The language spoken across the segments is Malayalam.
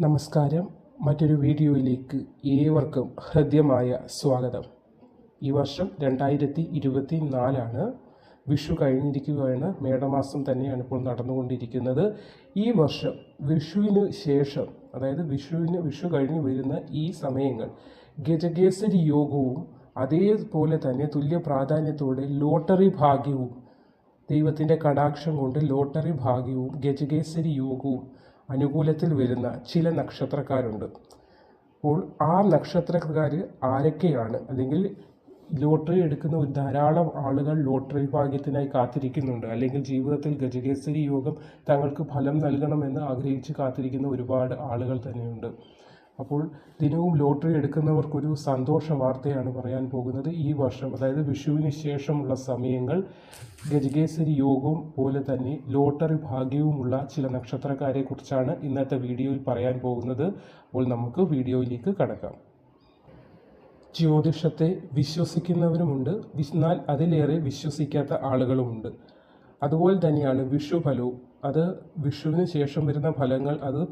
നമസ്കാരം. മറ്റൊരു വീഡിയോയിലേക്ക് ഏവർക്കും ഹൃദ്യമായ സ്വാഗതം. ഈ വർഷം 2024 വിഷു കഴിഞ്ഞിരിക്കുകയാണ്. മേടമാസം തന്നെയാണ് ഇപ്പോൾ നടന്നുകൊണ്ടിരിക്കുന്നത്. ഈ വർഷം വിഷുവിന് ശേഷം, അതായത് വിഷു കഴിഞ്ഞ് വരുന്ന ഈ സമയങ്ങൾ ഗജകേസരി യോഗവും അതേപോലെ തന്നെ തുല്യ പ്രാധാന്യത്തോടെ ലോട്ടറി ഭാഗ്യവും, ദൈവത്തിൻ്റെ കടാക്ഷം കൊണ്ട് ലോട്ടറി ഭാഗ്യവും ഗജകേസരി യോഗവും അനുകൂലത്തിൽ വരുന്ന ചില നക്ഷത്രക്കാരുണ്ട്. അപ്പോൾ ആ നക്ഷത്രക്കാർ ആരൊക്കെയാണ്, അല്ലെങ്കിൽ ലോട്ടറി എടുക്കുന്ന ഒരു ധാരാളം ആളുകൾ ലോട്ടറി ഭാഗ്യത്തിനായി കാത്തിരിക്കുന്നുണ്ട്, അല്ലെങ്കിൽ ജീവിതത്തിൽ ഗജകേസരി യോഗം തങ്ങൾക്ക് ഫലം നൽകണമെന്ന് ആഗ്രഹിച്ച് കാത്തിരിക്കുന്ന ഒരുപാട് ആളുകൾ തന്നെയുണ്ട്. അപ്പോൾ ദിനവും ലോട്ടറി എടുക്കുന്നവർക്കൊരു സന്തോഷ വാർത്തയാണ് പറയാൻ പോകുന്നത്. ഈ വർഷം, അതായത് വിഷുവിന് ശേഷമുള്ള സമയങ്ങൾ ഗജകേസരി യോഗവും പോലെ തന്നെ ലോട്ടറി ഭാഗ്യവുമുള്ള ചില നക്ഷത്രക്കാരെ കുറിച്ചാണ് ഇന്നത്തെ വീഡിയോയിൽ പറയാൻ പോകുന്നത്. അപ്പോൾ നമുക്ക് വീഡിയോയിലേക്ക് കടക്കാം. ജ്യോതിഷത്തെ വിശ്വസിക്കുന്നവരുമുണ്ട്, എന്നാൽ അതിലേറെ വിശ്വസിക്കാത്ത ആളുകളുമുണ്ട്. അതുപോലെ തന്നെയാണ് വിഷു ഫലവും. അത് വിഷുവിന് ശേഷം വരുന്ന ഫലങ്ങൾ, അത്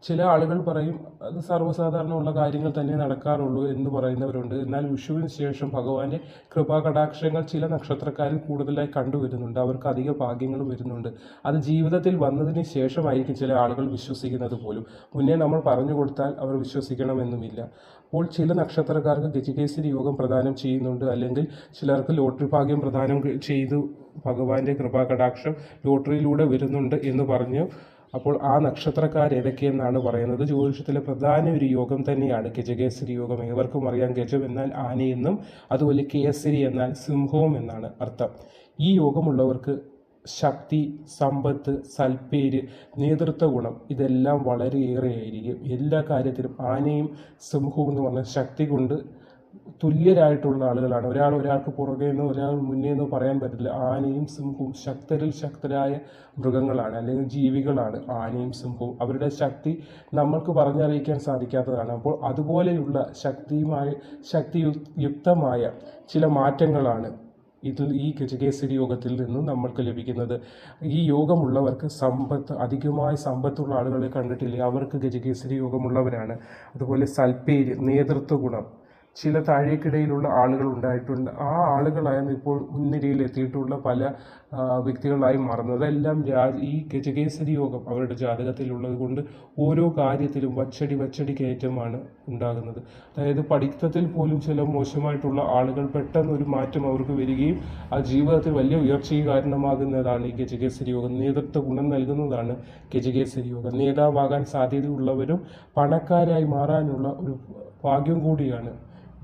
ചില ആളുകൾ പറയും അത് സർവ്വസാധാരണമുള്ള കാര്യങ്ങൾ തന്നെ നടക്കാറുള്ളൂ എന്ന് പറയുന്നവരുണ്ട്. എന്നാൽ വിഷുവിന് ശേഷം ഭഗവാന്റെ കൃപാകടാക്ഷങ്ങൾ ചില നക്ഷത്രക്കാരിൽ കൂടുതലായി കണ്ടുവരുന്നുണ്ട്. അവർക്ക് അധിക ഭാഗ്യങ്ങളും വരുന്നുണ്ട്. അത് ജീവിതത്തിൽ വന്നതിന് ശേഷമായിരിക്കും ചില ആളുകൾ വിശ്വസിക്കുന്നത് പോലും. മുന്നേ നമ്മൾ പറഞ്ഞു കൊടുത്താൽ അവർ വിശ്വസിക്കണമെന്നുമില്ല. അപ്പോൾ ചില നക്ഷത്രക്കാർക്ക് ഗജകേസരി യോഗം പ്രദാനം ചെയ്യുന്നുണ്ട്, അല്ലെങ്കിൽ ചിലർക്ക് ലോട്ടറി ഭാഗ്യം പ്രദാനം ചെയ്തു ഭഗവാന്റെ കൃപാകടാക്ഷം ലോട്ടറിയിലൂടെ വരുന്നുണ്ട് എന്ന് പറഞ്ഞു. അപ്പോൾ ആ നക്ഷത്രക്കാർ ഏതൊക്കെയെന്നാണ് പറയുന്നത്. ജ്യോതിഷത്തിലെ പ്രധാന ഒരു യോഗം തന്നെയാണ് ഗജകേസരി യോഗം. ഏവർക്കും അറിയാം, ഗജം എന്നാൽ ആനയെന്നും അതുപോലെ കേസരി എന്നാൽ സിംഹവും എന്നാണ് അർത്ഥം. ഈ യോഗമുള്ളവർക്ക് ശക്തി, സമ്പത്ത്, സൽപ്പേര്, നേതൃത്വ ഗുണം ഇതെല്ലാം വളരെയേറെയായിരിക്കും. എല്ലാ കാര്യത്തിലും ആനയും സിംഹവും എന്ന് പറഞ്ഞാൽ ശക്തി കൊണ്ട് തുല്യരായിട്ടുള്ള ആളുകളാണ്. ഒരാൾക്ക് പുറകെ നിന്നോ ഒരാൾ മുന്നേ നിന്നോ പറയാൻ പറ്റില്ല. ആനയും സിംഹവും ശക്തരായ മൃഗങ്ങളാണ്, അല്ലെങ്കിൽ ജീവികളാണ് ആനയും സിംഹവും. അവരുടെ ശക്തി നമ്മൾക്ക് പറഞ്ഞറിയിക്കാൻ സാധിക്കാത്തതാണ്. അപ്പോൾ അതുപോലെയുള്ള ശക്തിയുക്തമായ ചില മാറ്റങ്ങളാണ് ഈ ഗജകേസരി യോഗത്തിൽ നിന്നും നമ്മൾക്ക് ലഭിക്കുന്നത്. ഈ യോഗമുള്ളവർക്ക് അധികമായ സമ്പത്തുള്ള ആളുകളെ കണ്ടിട്ടില്ലേ, അവർക്ക് ഗജകേസരി യോഗമുള്ളവരാണ്. അതുപോലെ സൽപ്പേര്, നേതൃത്വ ഗുണം, ചില താഴേക്കിടയിലുള്ള ആളുകൾ ഉണ്ടായിട്ടുണ്ട്. ആ ആളുകളാണ് ഇപ്പോൾ മുൻനിരയിൽ എത്തിയിട്ടുള്ള പല വ്യക്തികളായി മാറുന്നത്. അതെല്ലാം ഈ ഗജകേസരി യോഗം അവരുടെ ജാതകത്തിലുള്ളത് കൊണ്ട് ഓരോ കാര്യത്തിലും വച്ചടി കയറ്റമാണ് ഉണ്ടാകുന്നത്. അതായത് പഠിത്തത്തിൽ പോലും ചില മോശമായിട്ടുള്ള ആളുകൾ പെട്ടെന്ന് ഒരു മാറ്റം അവർക്ക് വരികയും ആ ജീവിതത്തിൽ വലിയ ഉയർച്ചയ്ക്ക് കാരണമാകുന്നതാണ് ഈ ഗജകേസരി യോഗം. നേതൃത്വ ഗുണം നൽകുന്നതാണ് ഗജകേസരി യോഗം. നേതാവാകാൻ സാധ്യതയുള്ളവരും പണക്കാരായി മാറാനുള്ള ഒരു ഭാഗ്യം കൂടിയാണ്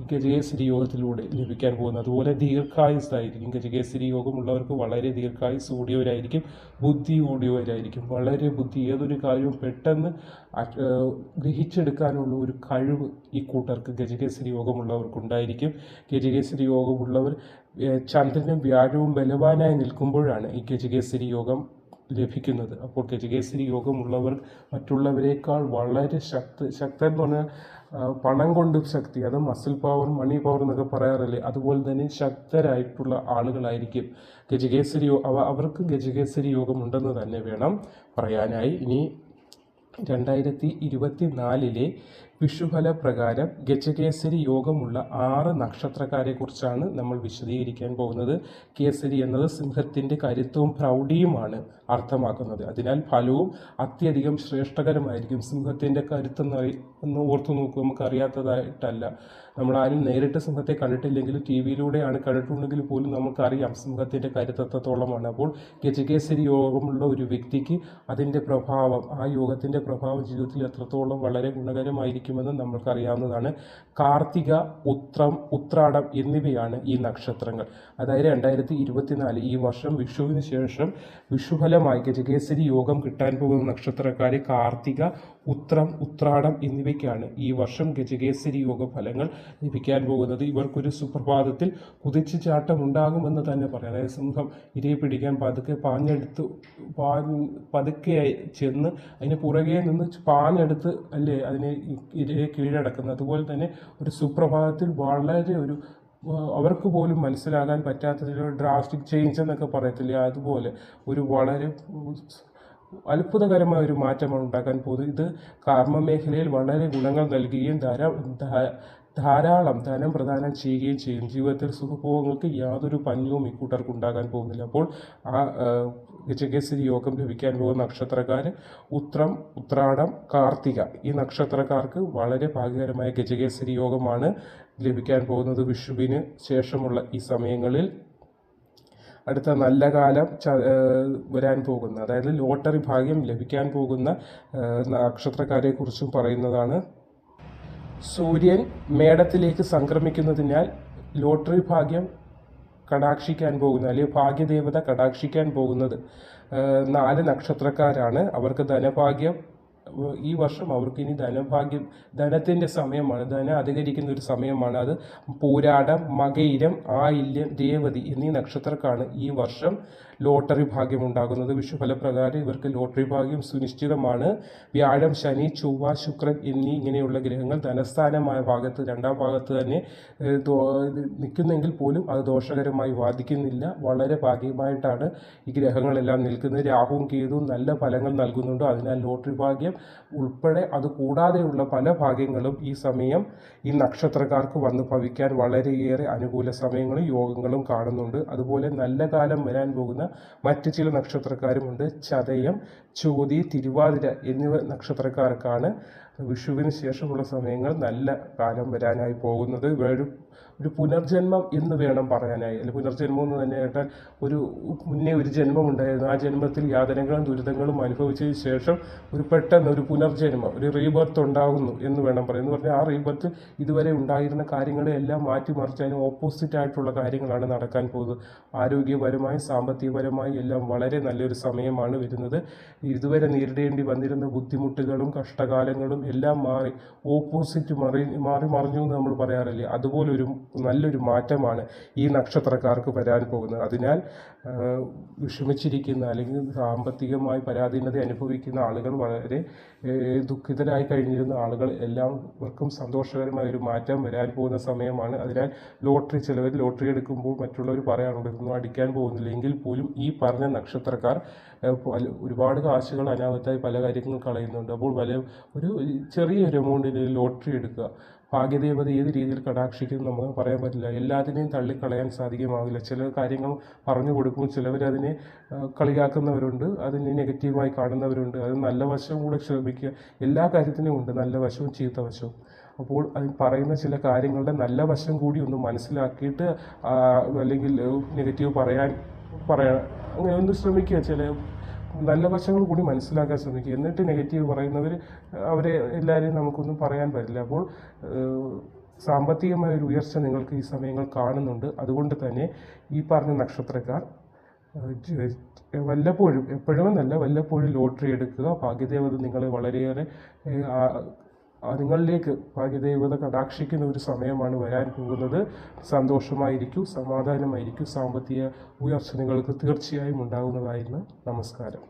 ഈ ഗജകേസരി യോഗത്തിലൂടെ ലഭിക്കാൻ പോകുന്നത്. അതുപോലെ ദീർഘായുസ്സായിരിക്കും. ഗജകേസരി യോഗമുള്ളവർക്ക് വളരെ ദീർഘായുസ് കൂടിയവരായിരിക്കും, ബുദ്ധി കൂടിയവരായിരിക്കും. വളരെ ബുദ്ധി, ഏതൊരു കാര്യവും പെട്ടെന്ന് ഗ്രഹിച്ചെടുക്കാനുള്ള ഒരു കഴിവ് ഈ കൂട്ടർക്ക് ഗജകേസരി യോഗമുള്ളവർക്കുണ്ടായിരിക്കും. ഗജകേസരി യോഗമുള്ളവർ ചന്ദ്രനും വ്യാഴവും ബലവാനായി നിൽക്കുമ്പോഴാണ് ഈ ഗജകേസരി യോഗം ലഭിക്കുന്നത്. അപ്പോൾ ഗജകേസരി യോഗമുള്ളവർ മറ്റുള്ളവരെക്കാൾ വളരെ ശക്തൻ എന്ന് പറഞ്ഞാൽ പണം കൊണ്ട് ശക്തി, അത് മസിൽ പവർ, മണി പവർ എന്നൊക്കെ പറയാറില്ലേ, അതുപോലെ തന്നെ ശക്തരായിട്ടുള്ള ആളുകളായിരിക്കും ഗജകേസരി. അവർക്ക് ഗജകേസരി യോഗമുണ്ടെന്ന് തന്നെ വേണം പറയാനായി. ഇനി 2024 വിഷുഫല പ്രകാരം ഗജകേസരി യോഗമുള്ള 6 നക്ഷത്രക്കാരെ കുറിച്ചാണ് നമ്മൾ വിശദീകരിക്കാൻ പോകുന്നത്. കേസരി എന്നത് സിംഹത്തിൻ്റെ കരുത്തവും പ്രൗഢിയുമാണ് അർത്ഥമാക്കുന്നത്. അതിനാൽ ഫലവും അത്യധികം ശ്രേഷ്ഠകരമായിരിക്കും. സിംഹത്തിൻ്റെ കരുത്തെന്ന് ഓർത്തു നോക്കുക, നമുക്ക് അറിയാത്തതായിട്ടല്ല. നമ്മളാരും നേരിട്ട് സിംഹത്തെ കണ്ടിട്ടില്ലെങ്കിലും ടി വിയിലൂടെയാണ് കണ്ടിട്ടുണ്ടെങ്കിൽ പോലും നമുക്കറിയാം സിംഹത്തിൻ്റെ കരുത്തത്തോളമാണ്. അപ്പോൾ ഗജകേസരി യോഗമുള്ള ഒരു വ്യക്തിക്ക് അതിൻ്റെ പ്രഭാവം, ആ യോഗത്തിൻ്റെ പ്രഭാവം ജീവിതത്തിൽ എത്രത്തോളം വളരെ ഗുണകരമായിരിക്കുമെന്ന് നമ്മൾക്കറിയാവുന്നതാണ്. കാർത്തിക, ഉത്രാടം എന്നിവയാണ് ഈ നക്ഷത്രങ്ങൾ. അതായത് 2024 ഈ വർഷം വിഷുവിന് ശേഷം വിഷുഫലമായി ഗജകേസരി യോഗം കിട്ടാൻ പോകുന്ന നക്ഷത്രക്കാരെ കാർത്തിക, ഉത്രാടം എന്നിവയ്ക്കാണ് ഈ വർഷം ഗജകേസരി യോഗ ഫലങ്ങൾ ലഭിക്കാൻ പോകുന്നത്. ഇവർക്കൊരു സുപ്രഭാതത്തിൽ കുതിച്ചു ചാട്ടം ഉണ്ടാകുമെന്ന് തന്നെ പറയാം. അതായത് സിംഹം ഇരയെ പിടിക്കാൻ പതുക്കെ ചെന്ന് അതിന് പുറകെ നിന്ന് പാഞ്ഞെടുത്ത് അല്ലേ അതിനെ ഇരയെ കീഴടക്കുന്നത്. അതുപോലെ തന്നെ ഒരു സുപ്രഭാതത്തിൽ വളരെ അവർക്ക് പോലും മനസ്സിലാകാൻ പറ്റാത്ത ഡ്രാസ്റ്റിക് ചേഞ്ച് എന്നൊക്കെ പറയത്തില്ലേ, അതുപോലെ വളരെ അത്ഭുതകരമായ ഒരു മാറ്റമാണ് ഉണ്ടാക്കാൻ പോകുന്നത്. ഇത് കർമ്മ മേഖലയിൽ വളരെ ഗുണങ്ങൾ നൽകുകയും ധാരാളം ധനം പ്രദാനം ചെയ്യുകയും ചെയ്യും. ജീവിതത്തിൽ സുഖഭോഗങ്ങൾക്ക് യാതൊരു പഞ്ഞവും ഇക്കൂട്ടർക്ക് ഉണ്ടാകാൻ പോകുന്നില്ല. അപ്പോൾ ആ ഗജകേസരി യോഗം ലഭിക്കാൻ പോകുന്ന നക്ഷത്രക്കാർ ഉത്രാടം, കാർത്തിക ഈ നക്ഷത്രക്കാർക്ക് വളരെ ഭാഗ്യകരമായ ഗജകേസരി യോഗമാണ് ലഭിക്കാൻ പോകുന്നത്. വിഷുവിന് ശേഷമുള്ള ഈ സമയങ്ങളിൽ അടുത്ത നല്ല കാലം വരാൻ പോകുന്ന, അതായത് ലോട്ടറി ഭാഗ്യം ലഭിക്കാൻ പോകുന്ന നക്ഷത്രക്കാരെ കുറിച്ചും പറയുന്നതാണ്. സൂര്യൻ മേടത്തിലേക്ക് സംക്രമിക്കുന്നതിനാൽ ലോട്ടറി ഭാഗ്യം കടാക്ഷിക്കാൻ പോകുന്നത്, അല്ലെങ്കിൽ ഭാഗ്യദേവത കടാക്ഷിക്കാൻ പോകുന്നത് 4 നക്ഷത്രക്കാരാണ്. അവർക്ക് ധനഭാഗ്യം ഈ വർഷം അവർക്ക് ഇനി ധനത്തിൻ്റെ സമയമാണ്, ധനം അധികരിക്കുന്ന ഒരു സമയമാണ്. അത് പൂരാടം, മകയിരം, ആയില്യം, രേവതി എന്നീ നക്ഷത്രക്കാണ് ഈ വർഷം ലോട്ടറി ഭാഗ്യം ഉണ്ടാകുന്നത്. വിഷുഫലപ്രകാരം ഇവർക്ക് ലോട്ടറി ഭാഗ്യം സുനിശ്ചിതമാണ്. വ്യാഴം, ശനി, ചൊവ്വ, ശുക്രൻ ഇങ്ങനെയുള്ള ഗ്രഹങ്ങൾ ധനസ്ഥാനമായ ഭാഗത്ത്, 2ാം ഭാഗത്ത് തന്നെ നിൽക്കുന്നെങ്കിൽ പോലും അത് ദോഷകരമായി ബാധിക്കുന്നില്ല. വളരെ ഭാഗ്യമായിട്ടാണ് ഈ ഗ്രഹങ്ങളെല്ലാം നിൽക്കുന്നത്. രാഹുവും കേതുവും നല്ല ഫലങ്ങൾ നൽകുന്നുണ്ട്. അതിനാൽ ലോട്ടറി ഭാഗ്യം ഉൾപ്പെടെ അത് കൂടാതെയുള്ള പല ഭാഗ്യങ്ങളും ഈ സമയം ഈ നക്ഷത്രക്കാർക്ക് വന്ന് ഭവിക്കാൻ വളരെയേറെ അനുകൂല സമയങ്ങളും യോഗങ്ങളും കാണുന്നുണ്ട്. അതുപോലെ നല്ല കാലം വരാൻ പോകുന്ന മറ്റ് ചില നക്ഷത്രക്കാരുമുണ്ട്. ചതയം, ചോതി, തിരുവാതിര എന്നിവ നക്ഷത്രക്കാർക്കാണ് വിഷുവിന് ശേഷമുള്ള സമയങ്ങൾ നല്ല കാലം വരാനായി പോകുന്നത്. ഒരു പുനർജന്മം എന്ന് വേണം പറയാനായി. അല്ലെങ്കിൽ പുനർജന്മം എന്ന് തന്നെ കേട്ടാൽ മുന്നേ ഒരു ജന്മം ഉണ്ടായിരുന്നു, ആ ജന്മത്തിൽ യാതനകളും ദുരിതങ്ങളും അനുഭവിച്ചതിന് ശേഷം പെട്ടെന്ന് ഒരു പുനർജന്മം, ഒരു റീബർത്ത് ഉണ്ടാകുന്നു എന്ന് വേണം പറയാൻ. എന്ന് പറഞ്ഞാൽ ആ റീബർത്ത് ഇതുവരെ ഉണ്ടായിരുന്ന കാര്യങ്ങളെല്ലാം മാറ്റിമറിച്ച് അതിന് ഓപ്പോസിറ്റ് ആയിട്ടുള്ള കാര്യങ്ങളാണ് നടക്കാൻ പോകുന്നത്. ആരോഗ്യപരമായും സാമ്പത്തികപരമായും എല്ലാം വളരെ നല്ലൊരു സമയമാണ് വരുന്നത്. ഇതുവരെ നേരിടേണ്ടി വന്നിരുന്ന ബുദ്ധിമുട്ടുകളും കഷ്ടകാലങ്ങളും എല്ലാം മാറി ഓപ്പോസിറ്റ് മാറി മറിഞ്ഞു എന്ന് നമ്മൾ പറയാറില്ലേ, അതുപോലൊരു നല്ലൊരു മാറ്റമാണ് ഈ നക്ഷത്രക്കാർക്ക് വരാൻ പോകുന്നത്. അതിനാൽ വിഷമിച്ചിരിക്കുന്ന അല്ലെങ്കിൽ സാമ്പത്തികമായി പരാധീനത അനുഭവിക്കുന്ന ആളുകൾ, വളരെ ദുഃഖിതരായി കഴിഞ്ഞിരുന്ന ആളുകൾ എല്ലാവർക്കും സന്തോഷകരമായ ഒരു മാറ്റം വരാൻ പോകുന്ന സമയമാണ്. അതിനാൽ ചിലവർ ലോട്ടറി എടുക്കുമ്പോൾ മറ്റുള്ളവർ പറയാറുണ്ട് ഇതൊന്നും അടിക്കാൻ പോകുന്നില്ല, എങ്കിൽ പോലും ഈ പറഞ്ഞ നക്ഷത്രക്കാർ ഒരുപാട് കാശുകൾ അനാവത്തായി പല കാര്യങ്ങൾ കളയുന്നുണ്ട്. അപ്പോൾ ഒരു ചെറിയൊരു എമൗണ്ടിന് ലോട്ടറി എടുക്കുക. ഭാഗ്യദേവത ഏത് രീതിയിൽ കടാക്ഷിക്കും നമുക്ക് പറയാൻ പറ്റില്ല. എല്ലാത്തിനെയും തള്ളിക്കളയാൻ സാധിക്കുമാവില്ല. ചില കാര്യങ്ങൾ പറഞ്ഞു കൊടുക്കുമ്പോൾ ചിലവരതിനെ കളിയാക്കുന്നവരുണ്ട്, അതിനെ നെഗറ്റീവായി കാണുന്നവരുണ്ട്. അത് നല്ല വശം കൂടെ ശ്രമിക്കുക. എല്ലാ കാര്യത്തിനും ഉണ്ട് നല്ല വശവും ചീത്ത വശവും. അപ്പോൾ അതിൽ പറയുന്ന ചില കാര്യങ്ങളുടെ നല്ല വശം കൂടി ഒന്ന് മനസ്സിലാക്കിയിട്ട് അല്ലെങ്കിൽ നെഗറ്റീവ് അങ്ങനെ ഒന്ന് ശ്രമിക്കുക. ചില നല്ല വശങ്ങൾ കൂടി മനസ്സിലാക്കാൻ ശ്രമിക്കുക. എന്നിട്ട് നെഗറ്റീവ് പറയുന്നവർ അവരെ എല്ലാവരെയും നമുക്കൊന്നും പറയാൻ പറ്റില്ല. അപ്പോൾ സാമ്പത്തികമായ ഒരു ഉയർച്ച നിങ്ങൾക്ക് ഈ സമയങ്ങൾ കാണുന്നുണ്ട്. അതുകൊണ്ട് തന്നെ ഈ പറഞ്ഞ നക്ഷത്രക്കാർ വല്ലപ്പോഴും ലോട്ടറി എടുക്കുക. ഭാഗ്യദേവത നിങ്ങളെ വളരെയേറെ നിങ്ങളിലേക്ക് ഭാഗ്യദേവത കടാക്ഷിക്കുന്ന ഒരു സമയമാണ് വരാൻ പോകുന്നത്. സന്തോഷമായിരിക്കും, സമാധാനമായിരിക്കും, സാമ്പത്തിക ഉയർച്ച നിങ്ങൾക്ക് തീർച്ചയായും ഉണ്ടാകുന്നതായിരുന്നു. നമസ്കാരം.